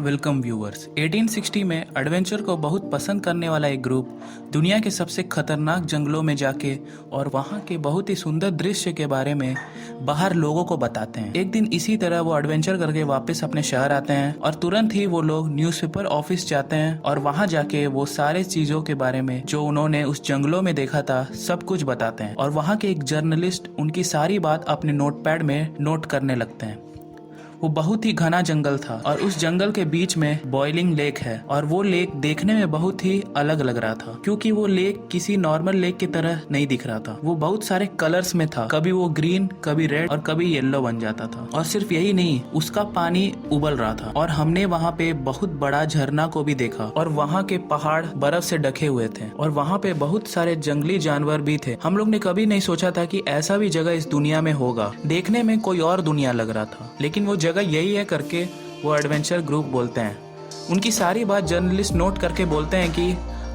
Welcome viewers. 1860 में adventure को बहुत पसंद करने वाला एक ग्रुप दुनिया के सबसे खतरनाक जंगलों में जाके और वहाँ के बहुत ही सुंदर दृश्य के बारे में बाहर लोगों को बताते हैं। एक दिन इसी तरह वो एडवेंचर करके वापस अपने शहर आते हैं और तुरंत ही वो लोग न्यूज़पेपर ऑफिस जाते हैं और वहाँ जाके वो सारे चीजों के बारे में जो उन्होंने उस जंगलों में देखा था सब कुछ बताते हैं। और वहाँ के एक जर्नलिस्ट उनकी सारी बात अपने नोटपैड में नोट करने लगते हैं। वो बहुत ही घना जंगल था और उस जंगल के बीच में बॉइलिंग लेक है और वो लेक देखने में बहुत ही अलग लग रहा था, क्योंकि वो लेक किसी नॉर्मल लेक की तरह नहीं दिख रहा था। वो बहुत सारे कलर्स में था, कभी वो ग्रीन, कभी रेड और कभी येलो बन जाता था। और सिर्फ यही नहीं, उसका पानी उबल रहा था और हमने वहाँ पे बहुत बड़ा झरना को भी देखा और वहाँ के पहाड़ बर्फ से ढके हुए थे और वहाँ पे बहुत सारे जंगली जानवर भी थे। हम लोग ने कभी नहीं सोचा था कि ऐसा भी जगह इस दुनिया में होगा। देखने में कोई और दुनिया लग रहा था, लेकिन वो जगह यही है करके वो एडवेंचर ग्रुप बोलते हैं। उनकी सारी बात जर्नलिस्ट नोट करके बोलते हैं कि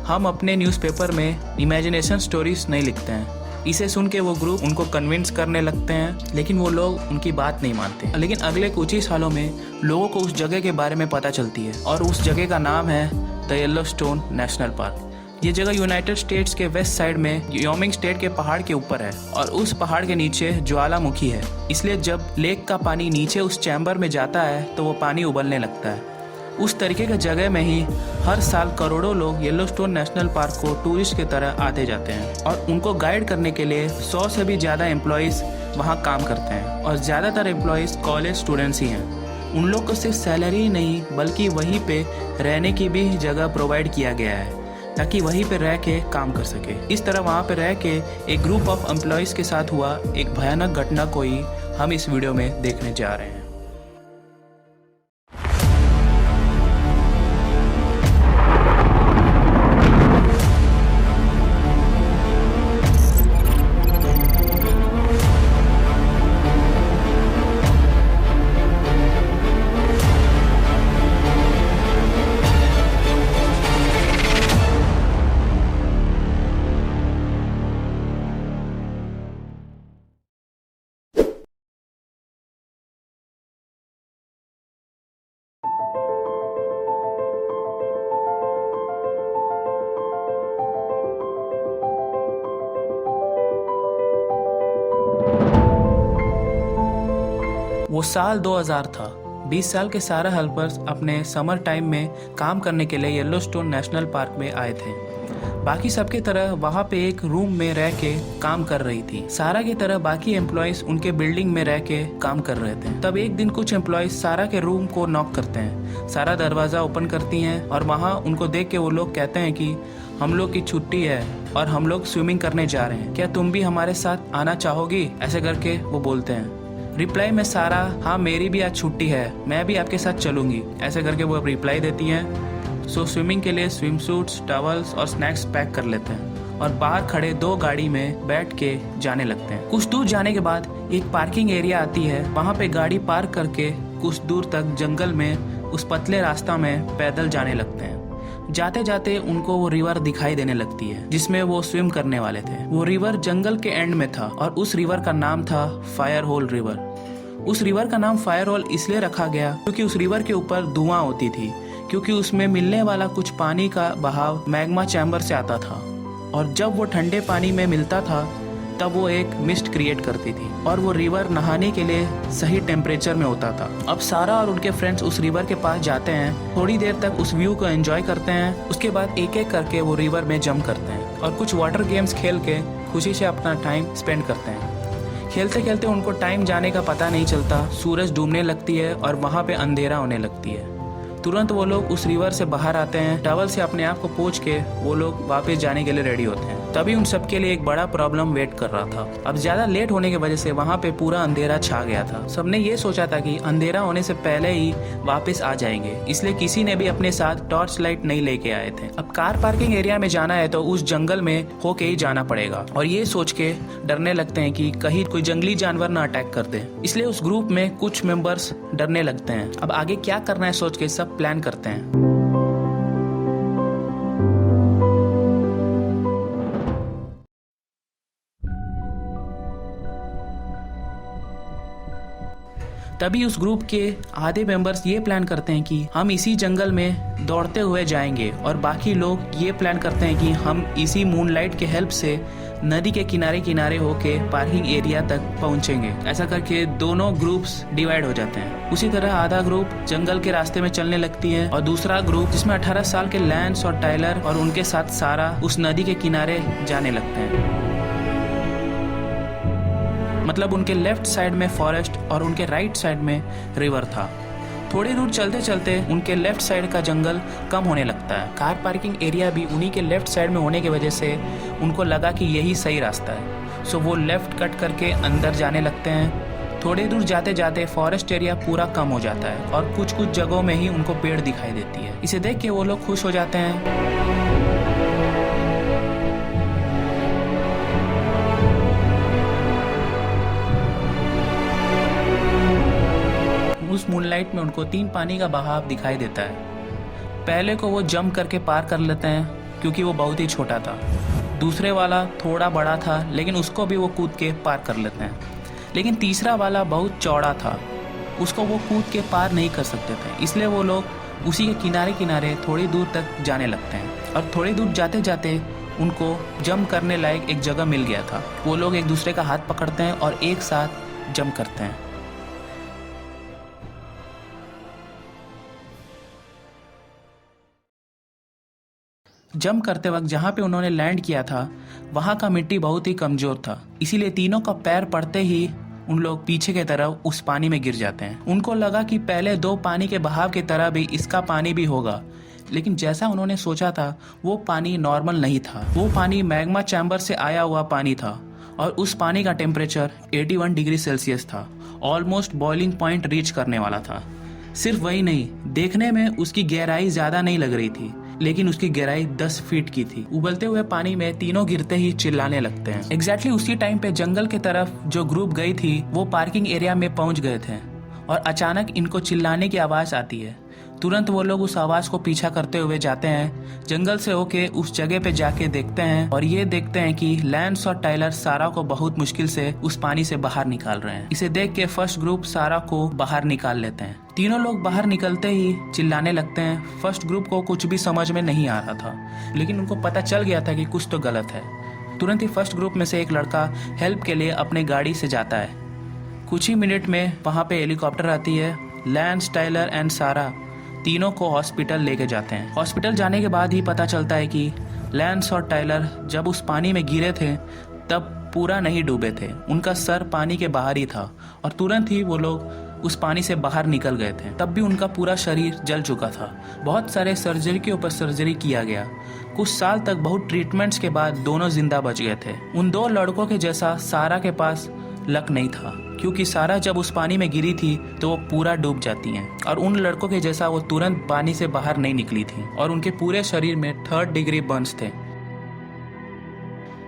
हम अपने न्यूज़पेपर में इमेजिनेशन स्टोरीज नहीं लिखते हैं। इसे सुन के वो ग्रुप उनको कन्विंस करने लगते हैं, लेकिन वो लोग उनकी बात नहीं मानते। लेकिन अगले कुछ ही सालों में लोगों को उस जगह के बारे में पता चलती है और उस जगह का नाम है द येलोस्टोन नेशनल पार्क। ये जगह यूनाइटेड स्टेट्स के वेस्ट साइड में योमिंग स्टेट के पहाड़ के ऊपर है और उस पहाड़ के नीचे ज्वालामुखी है। इसलिए जब लेक का पानी नीचे उस चैम्बर में जाता है तो वो पानी उबलने लगता है। उस तरीके के जगह में ही हर साल करोड़ों लोग येलोस्टोन नेशनल पार्क को टूरिस्ट की तरह आते जाते हैं और उनको गाइड करने के लिए 100 से भी ज़्यादा एम्प्लॉयज़ वहाँ काम करते हैं और ज़्यादातर एम्प्लॉयज़ कॉलेज स्टूडेंट्स ही हैं। उन लोग को सिर्फ सैलरी ही नहीं बल्कि वहीं पे रहने की भी जगह प्रोवाइड किया गया है ताकि वहीं पे रह के काम कर सके। इस तरह वहाँ पे रह के एक ग्रुप ऑफ एम्प्लॉयज़ के साथ हुआ एक भयानक घटना को ही हम इस वीडियो में देखने जा रहे हैं। वो साल 2000 था। 20 साल के सारा हेल्पर्स अपने समर टाइम में काम करने के लिए येलोस्टोन नेशनल पार्क में आए थे। बाकी सबके तरह वहाँ पे एक रूम में रह के काम कर रही थी। सारा की तरह बाकी एम्प्लॉयज उनके बिल्डिंग में रह के काम कर रहे थे। तब एक दिन कुछ एम्प्लॉयज सारा के रूम को नॉक करते हैं। सारा दरवाज़ा ओपन करती हैं और वहाँ उनको देख के वो लोग कहते हैं कि हम लोग की छुट्टी है और हम लोग स्विमिंग करने जा रहे हैं, क्या तुम भी हमारे साथ आना चाहोगी? ऐसे करके वो बोलते हैं। रिप्लाई में सारा, हाँ मेरी भी आज छुट्टी है, मैं भी आपके साथ चलूंगी, ऐसे करके वो रिप्लाई देती हैं। सो स्विमिंग के लिए स्विम सूट्स, टॉवल्स और स्नैक्स पैक कर लेते हैं और बाहर खड़े 2 गाड़ी में बैठ के जाने लगते हैं। कुछ दूर जाने के बाद एक पार्किंग एरिया आती है। वहाँ पे गाड़ी पार्क करके कुछ दूर तक जंगल में उस पतले रास्ता में पैदल जाने लगते हैं। जाते जाते उनको वो रिवर दिखाई देने लगती है जिसमें वो स्विम करने वाले थे। वो रिवर जंगल के एंड में था और उस रिवर का नाम था फायर होल रिवर। उस रिवर का नाम फायर होल इसलिए रखा गया क्योंकि उस रिवर के ऊपर धुआं होती थी, क्योंकि उसमें मिलने वाला कुछ पानी का बहाव मैग्मा चैम्बर से आता था और जब वो ठंडे पानी में मिलता था तब वो एक मिस्ट क्रिएट करती थी और वो रिवर नहाने के लिए सही टेम्परेचर में होता था। अब सारा और उनके फ्रेंड्स उस रिवर के पास जाते हैं, थोड़ी देर तक उस व्यू को एंजॉय करते हैं। उसके बाद एक एक करके वो रिवर में जंप करते हैं और कुछ वाटर गेम्स खेल के खुशी से अपना टाइम स्पेंड करते हैं। खेलते खेलते उनको टाइम जाने का पता नहीं चलता। सूरज डूबने लगती है और वहाँ पे अंधेरा होने लगती है। तुरंत वो लोग उस रिवर से बाहर आते हैं। टॉवल से अपने आप को पोंछ के वो लोग वापस जाने के लिए रेडी होते हैं। तभी उन सबके लिए एक बड़ा प्रॉब्लम वेट कर रहा था। अब ज्यादा लेट होने की वजह से वहाँ पे पूरा अंधेरा छा गया था। सबने ये सोचा था कि अंधेरा होने से पहले ही वापस आ जाएंगे, इसलिए किसी ने भी अपने साथ टॉर्च लाइट नहीं लेके आए थे। अब कार पार्किंग एरिया में जाना है तो उस जंगल में होके ही जाना पड़ेगा और ये सोच के डरने लगते हैं कि कहीं कोई जंगली जानवर ना अटैक कर दे। इसलिए उस ग्रुप में कुछ मेंबर्स डरने लगते हैं। अब आगे क्या करना है सोच के सब प्लान करते हैं। तभी उस ग्रुप के आधे मेंबर्स ये प्लान करते हैं कि हम इसी जंगल में दौड़ते हुए जाएंगे और बाकी लोग ये प्लान करते हैं कि हम इसी मूनलाइट के हेल्प से नदी के किनारे किनारे होके पार्किंग एरिया तक पहुंचेंगे। ऐसा करके दोनों ग्रुप्स डिवाइड हो जाते हैं। उसी तरह आधा ग्रुप जंगल के रास्ते में चलने लगती है और दूसरा ग्रुप जिसमें 18 साल के लैंस और टाइलर और उनके साथ सारा उस नदी के किनारे जाने लगते हैं। मतलब उनके लेफ्ट साइड में फॉरेस्ट और उनके राइट साइड में रिवर था। थोड़ी दूर चलते चलते उनके लेफ्ट साइड का जंगल कम होने लगता है। कार पार्किंग एरिया भी उन्हीं के लेफ्ट साइड में होने की वजह से उनको लगा कि यही सही रास्ता है। सो वो लेफ्ट कट करके अंदर जाने लगते हैं। थोड़ी दूर जाते जाते फॉरेस्ट एरिया पूरा कम हो जाता है और कुछ कुछ जगहों में ही उनको पेड़ दिखाई देती है। इसे देख के वो लोग खुश हो जाते हैं। उस मूनलाइट में उनको 3 पानी का बहाव दिखाई देता है। पहले को वो जंप करके पार कर लेते हैं क्योंकि वो बहुत ही छोटा था। दूसरे वाला थोड़ा बड़ा था लेकिन उसको भी वो कूद के पार कर लेते हैं। लेकिन तीसरा वाला बहुत चौड़ा था, उसको वो कूद के पार नहीं कर सकते थे। इसलिए वो लोग उसी के किनारे किनारे थोड़ी दूर तक जाने लगते हैं और थोड़ी दूर जाते जाते उनको जंप करने लायक एक जगह मिल गया था। वो लोग एक दूसरे का हाथ पकड़ते हैं और एक साथ जंप करते हैं। जंप करते वक्त जहाँ पे उन्होंने लैंड किया था वहाँ का मिट्टी बहुत ही कमज़ोर था, इसीलिए तीनों का पैर पड़ते ही उन लोग पीछे की तरफ उस पानी में गिर जाते हैं। उनको लगा कि पहले 2 पानी के बहाव की तरह भी इसका पानी भी होगा, लेकिन जैसा उन्होंने सोचा था वो पानी नॉर्मल नहीं था। वो पानी मैग्मा चैम्बर से आया हुआ पानी था और उस पानी का टेम्परेचर 81 डिग्री सेल्सियस था। ऑलमोस्ट बॉइलिंग पॉइंट रीच करने वाला था। सिर्फ वही नहीं, देखने में उसकी गहराई ज़्यादा नहीं लग रही थी, लेकिन उसकी गहराई 10 फीट की थी। उबलते हुए पानी में तीनों गिरते ही चिल्लाने लगते हैं। एग्जैक्टली उसी टाइम पे जंगल की तरफ जो ग्रुप गई थी वो पार्किंग एरिया में पहुंच गए थे और अचानक इनको चिल्लाने की आवाज़ आती है। तुरंत वो लोग उस आवाज़ को पीछा करते हुए जाते हैं। जंगल से होके उस जगह पे जाके देखते हैं और ये देखते हैं कि लैंस और टाइलर सारा को बहुत मुश्किल से उस पानी से बाहर निकाल रहे हैं। इसे देख के फर्स्ट ग्रुप सारा को बाहर निकाल लेते हैं। तीनों लोग बाहर निकलते ही चिल्लाने लगते हैं। फर्स्ट ग्रुप को कुछ भी समझ में नहीं आ रहा था, लेकिन उनको पता चल गया था कि कुछ तो गलत है। तुरंत ही फर्स्ट ग्रुप में से एक लड़का हेल्प के लिए अपने गाड़ी से जाता है। कुछ ही मिनट में वहाँ पे हेलीकॉप्टर आती है। लैंस, टाइलर एंड सारा तीनों को हॉस्पिटल लेके जाते हैं। हॉस्पिटल जाने के बाद ही पता चलता है कि लैंस और टाइलर जब उस पानी में गिरे थे तब पूरा नहीं डूबे थे, उनका सर पानी के बाहर ही था और तुरंत ही वो लोग उस पानी से बाहर निकल गए थे। तब भी उनका पूरा शरीर जल चुका था। बहुत सारे सर्जरी के ऊपर सर्जरी किया गया। कुछ साल तक बहुत ट्रीटमेंट्स के बाद दोनों जिंदा बच गए थे। उन 2 लड़कों के जैसा सारा के पास लक नहीं था, क्योंकि सारा जब उस पानी में गिरी थी तो वो पूरा डूब जाती हैं और उन लड़कों के जैसा वो तुरंत पानी से बाहर नहीं निकली थी और उनके पूरे शरीर में 3rd डिग्री बर्न्स थे।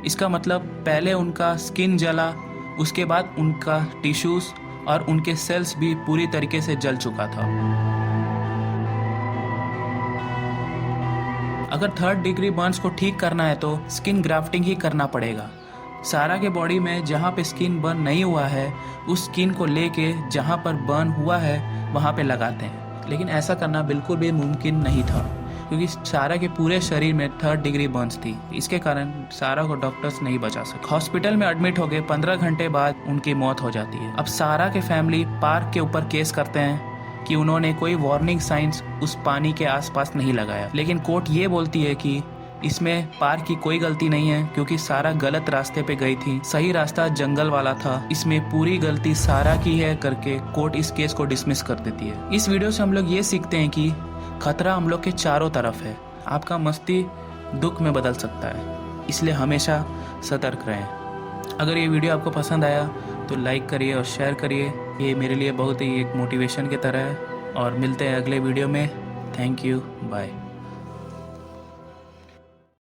इसका मतलब पहले उनका स्किन जला, उसके बाद उनका टिश्यूज और उनके सेल्स भी पूरी तरीके से जल चुका था। अगर 3rd डिग्री बर्न्स को ठीक करना है तो स्किन ग्राफ्टिंग ही करना पड़ेगा। सारा के बॉडी में जहाँ पे स्किन बर्न नहीं हुआ है उस स्किन को लेके जहाँ पर बर्न हुआ है वहाँ पे लगाते हैं, लेकिन ऐसा करना बिल्कुल भी मुमकिन नहीं था क्योंकि सारा के पूरे शरीर में 3rd डिग्री बर्न्स थी। इसके कारण सारा को डॉक्टर्स नहीं बचा सके। हॉस्पिटल में एडमिट हो गए। 15 घंटे बाद उनकी मौत हो जाती है। अब सारा के फैमिली पार्क के ऊपर केस करते हैं कि उन्होंने कोई वार्निंग साइंस उस पानी के आसपास नहीं लगाया, लेकिन कोर्ट ये बोलती है कि इसमें पार्क की कोई गलती नहीं है क्योंकि सारा गलत रास्ते पे गई थी, सही रास्ता जंगल वाला था, इसमें पूरी गलती सारा की है करके कोर्ट इस केस को डिसमिस कर देती है। इस वीडियो से हम लोग ये सीखते हैं कि खतरा हम लोग के चारों तरफ है। आपका मस्ती दुख में बदल सकता है, इसलिए हमेशा सतर्क रहें। अगर ये वीडियो आपको पसंद आया तो लाइक करिए और शेयर करिए। ये मेरे लिए बहुत ही एक मोटिवेशन की तरह है और मिलते हैं अगले वीडियो में। Thank you, bye.